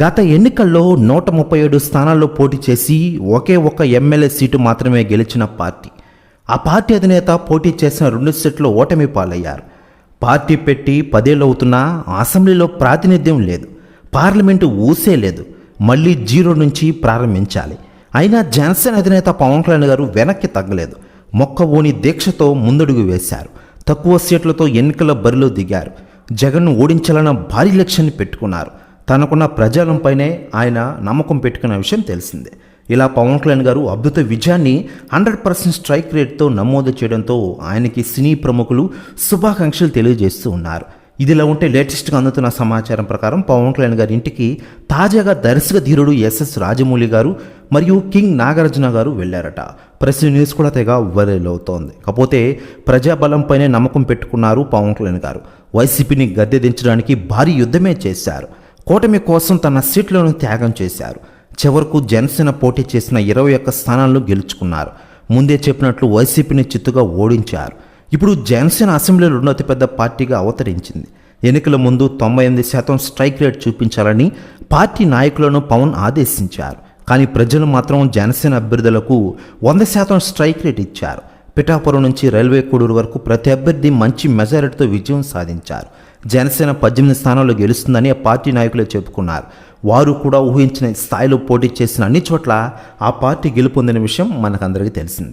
గత ఎన్నికల్లో 137 స్థానాల్లో పోటీ చేసి ఒకే ఒక్క ఎమ్మెల్యే సీటు మాత్రమే గెలిచిన పార్టీ. ఆ పార్టీ అధినేత పోటీ చేసిన 2 సీట్లు ఓటమి పాలయ్యారు. పార్టీ పెట్టి 10 ఏళ్ళు అవుతున్నా అసెంబ్లీలో ప్రాతినిధ్యం లేదు, పార్లమెంటు ఊసే లేదు. మళ్ళీ జీరో నుంచి ప్రారంభించాలి. అయినా జనసేన అధినేత పవన్ కళ్యాణ్ గారు వెనక్కి తగ్గలేదు. మొక్కవోని దీక్షతో ముందడుగు వేశారు. తక్కువ సీట్లతో ఎన్నికల బరిలో దిగారు. జగన్ను ఓడించాలన్న భారీ లక్ష్యాన్ని పెట్టుకున్నారు. తనకున్న ప్రజలంపైనే ఆయన నమ్మకం పెట్టుకున్న విషయం తెలిసిందే. ఇలా పవన్ కళ్యాణ్ గారు అద్భుత విజయాన్ని 100% స్ట్రైక్ రేట్తో నమోదు చేయడంతో ఆయనకి సినీ ప్రముఖులు శుభాకాంక్షలు తెలియజేస్తూ ఉన్నారు. ఇదిలా ఉంటే లేటెస్ట్గా అందుతున్న సమాచారం ప్రకారం పవన్ కళ్యాణ్ గారి ఇంటికి తాజాగా దర్శక ధీరుడు ఎస్ఎస్ రాజమౌళి గారు మరియు కింగ్ నాగార్జున గారు వెళ్ళారట. ప్రెస్ న్యూస్ కూడా తెగ వైరల్ అవుతోంది. కాకపోతే ప్రజాబలంపైనే నమ్మకం పెట్టుకున్నారు పవన్ కళ్యాణ్ గారు. వైసీపీని గద్దె దించడానికి భారీ యుద్ధమే చేశారు. కూటమి కోసం తన సీట్లను త్యాగం చేశారు. చివరకు జనసేన పోటీ చేసిన 21 స్థానాలను గెలుచుకున్నారు. ముందే చెప్పినట్లు వైసీపీని చిత్తుగా ఓడించారు. ఇప్పుడు జనసేన అసెంబ్లీలో 2వ అతిపెద్ద పార్టీగా అవతరించింది. ఎన్నికల ముందు 98% స్ట్రైక్ రేట్ చూపించాలని పార్టీ నాయకులను పవన్ ఆదేశించారు. కానీ ప్రజలు మాత్రం జనసేన అభ్యర్థులకు 100% స్ట్రైక్ రేట్ ఇచ్చారు. పిఠాపురం నుంచి రైల్వే కోడూరు వరకు ప్రతి అభ్యర్థి మంచి మెజారిటీతో విజయం సాధించారు. జనసేన 18 స్థానాల్లో గెలుస్తుందని ఆ పార్టీ నాయకులే చెప్పుకున్నారు. వారు కూడా ఊహించిన స్థాయిలో పోటీ చేసిన అన్ని చోట్ల ఆ పార్టీ గెలుపొందిన విషయం మనకందరికీ తెలిసింది.